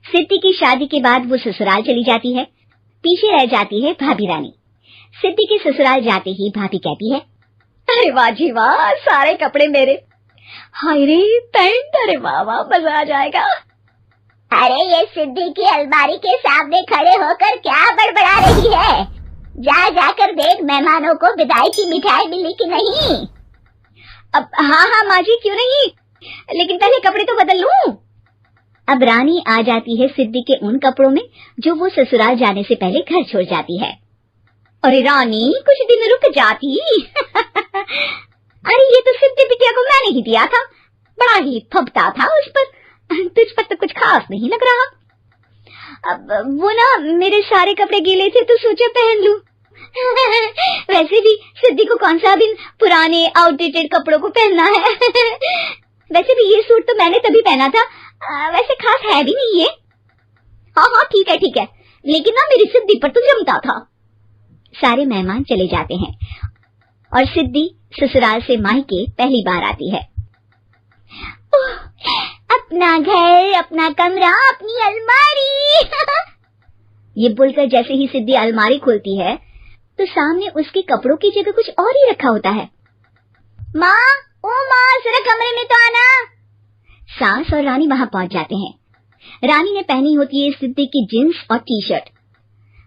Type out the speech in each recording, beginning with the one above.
सिद्धि की शादी के बाद वो ससुराल चली जाती है। पीछे रह जाती है भाभी रानी। सिद्धि के ससुराल जाते ही भाभी कहती है, अरे वाह जी वाह, सारे कपड़े मेरे। हाय रे पैंट, अरे वाह वाह, मजा आ जाएगा। अरे ये सिद्धि की अलमारी के सामने खड़े होकर क्या बड़बड़ा रही है? जा जाकर देख मेहमानों को विदाई की मिठाई मिली कि नहीं। अब हाँ हाँ माँ जी, क्यों नहीं, लेकिन पहले कपड़े तो बदल लूं। अब रानी आ जाती है सिद्धि के उन कपड़ों में जो वो ससुराल जाने से पहले घर छोड़ जाती है। अरे रानी, कुछ दिन रुक जाती। अरे ये तो सिद्धि बिटिया को मैंने ही दिया था, बड़ा ही फबता था उस पर, तुझ पर तो कुछ खास नहीं लग रहा। अब वो ना मेरे सारे कपड़े गीले थे तो सोचा पहन लूं। वैसे भी सिद्धि को कौन सा भी पुराने आउटडेटेड कपड़ों को पहनना है। वैसे भी ये सूट तो मैंने तभी पहना था, वैसे खास है भी नहीं ये। हाँ हाँ ठीक है, लेकिन ना मेरी सिद्धि पर तो जमता था। सारे मेहमान चले जाते हैं और सिद्धि ससुराल से मायके पहली बार आती है। अपना घर, अपना कमरा, अपनी अलमारी। ये बोलकर जैसे ही सिद्धि अलमारी खोलती है तो सामने उसके कपड़ों की जगह कुछ और ही रखा होता है। माँ, ओ माँ, जरा कमरे में तो आना। सास और रानी वहां पहुंच जाते हैं। रानी ने पहनी होती है सिद्धि की जींस और टी शर्ट।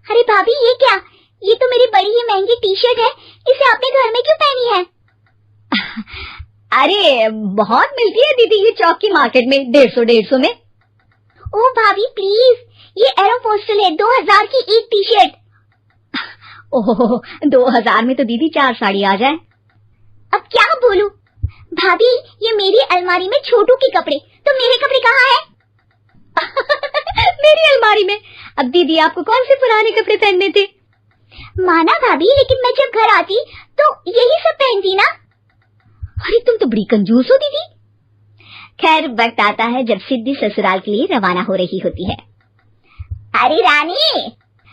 अरे भाभी, ये क्या? ये तो मेरी बड़ी ही महंगी टी शर्ट है, इसे आपने घर में क्यों पहनी है? अरे बहुत मिलती है दीदी ये चौक की मार्केट में, 150 में। ओ भाभी प्लीज, ये एरोपोस्टल है, 2000 की एक टी शर्ट। ओह, 2000 में तो दीदी 4 साड़ी आ जाए। अब क्या बोलूं? भाभी, ये मेरी अलमारी में छोटू के कपड़े, तो मेरे कपड़े कहाँ हैं? मेरी अलमारी में? अब दीदी आपको कौन से पुराने कपड़े पहनने थे? माना भाभी, लेकिन मैं जब घर आती तो यही सब पहनती ना। अरे तुम तो बड़ी कंजूस हो दीदी। खैर, वक्त आता है जब सिद्धि ससुराल के लिए रवाना हो रही होती है। अरे रानी,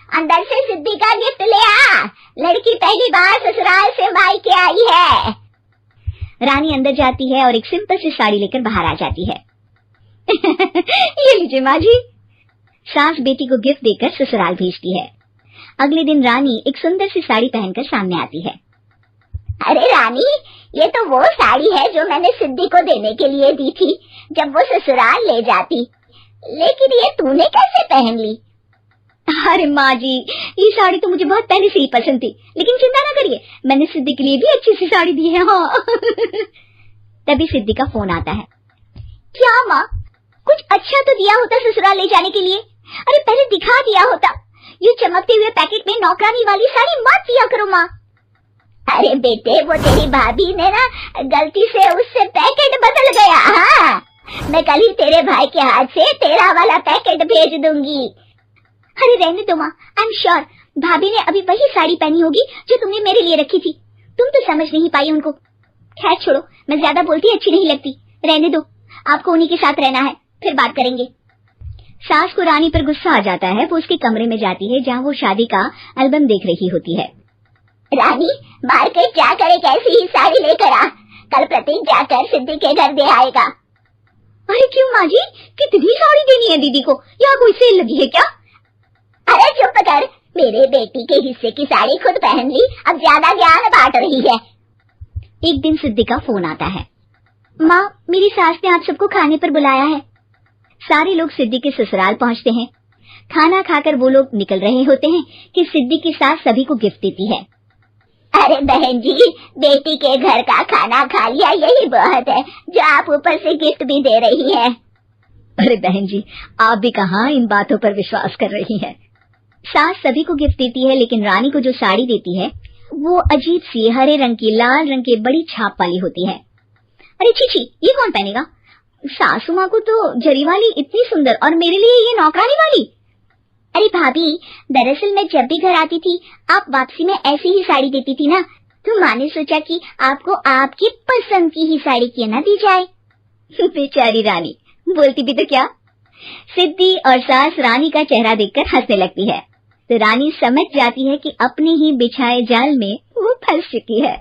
अंदर से सिद्धि का गिफ्ट ले आ, लड़की पहली बार ससुराल से मायके आई है। रानी अंदर जाती है और एक सिंपल सी साड़ी लेकर बाहर आ जाती है। ये लीजिए माँ जी। सास बेटी को गिफ्ट देकर ससुराल भेजती है। अगले दिन रानी एक सुंदर सी साड़ी पहनकर सामने आती है। अरे रानी, ये तो वो साड़ी है जो मैंने सिद्धि को देने के लिए दी थी जब वो ससुराल ले जाती, लेकिन ये तूने कैसे पहन ली? अरे माँ जी, ये साड़ी तो मुझे बहुत पहले से ही पसंद थी, लेकिन चिंता ना करिए, मैंने सिद्धि के लिए भी अच्छी सी साड़ी दी है। हाँ। तभी सिद्धि का फोन आता है। क्या माँ, कुछ अच्छा तो दिया होता ससुराल ले जाने के लिए। अरे पहले दिखा दिया होता। ये चमकते हुए पैकेट में नौकरानी वाली साड़ी मत दिया करो माँ। अरे बेटे, वो तेरी भाभी ने ना गलती से उससे पैकेट बदल गया। हाँ, मैं कल ही तेरे भाई के हाथ से तेरा वाला पैकेट भेज दूंगी। अरे रहने दो माँ, आई एम श्योर भाभी ने अभी वही साड़ी पहनी होगी जो तुमने मेरे लिए रखी थी। तुम तो समझ नहीं पाई उनको। खैर छोड़ो, मैं ज्यादा बोलती अच्छी नहीं लगती, रहने दो, आपको उन्हीं के साथ रहना है, फिर बात करेंगे। सास को रानी पर गुस्सा आ जाता है। वो उसके कमरे में जाती है जहाँ वो शादी का एल्बम देख रही होती है। रानी, मार्केट जाकर एक ऐसी ही साड़ी लेकर आ, कल प्रतीक जाकर सिद्धि के घर दे आएगा। अरे क्यों माँ जी, कितनी साड़ी देनी है दीदी को, या कोई सेल लगी है क्या? अरे चुप कर, मेरे बेटी के हिस्से की साड़ी खुद पहन ली, अब ज्यादा ज्ञान बांट रही है। एक दिन सिद्धि का फोन आता है। माँ, मेरी सास ने आप सबको खाने पर बुलाया है। सारे लोग सिद्धि के ससुराल पहुँचते हैं। खाना खाकर वो लोग निकल रहे होते हैं कि सिद्धि की सास सभी को गिफ्ट देती है। अरे बहन जी, बेटी के घर का खाना खा लिया, यही बहुत है, जो आप ऊपर से गिफ्ट भी दे रही है। अरे बहन जी, आप भी कहाँ इन बातों पर विश्वास कर रही हैं। सास सभी को गिफ्ट देती है, लेकिन रानी को जो साड़ी देती है वो अजीब सी हरे रंग की, लाल रंग की बड़ी छाप वाली होती है। अरे छी, ये कौन पहनेगा? सासू माँ को तो जरी वाली इतनी सुंदर, और मेरे लिए ये नौकरानी वाली। अरे भाभी, दरअसल मैं जब भी घर आती थी आप वापसी में ऐसी ही साड़ी देती थी ना, तो माँ ने सोचा कि आपको आपकी पसंद की ही साड़ी क्यों ना दी जाए। बेचारी रानी, बोलती भी तो क्या। सिद्धि और सास रानी का चेहरा देखकर हंसने लगती है, तो रानी समझ जाती है कि अपने ही बिछाए जाल में वो फंस चुकी है।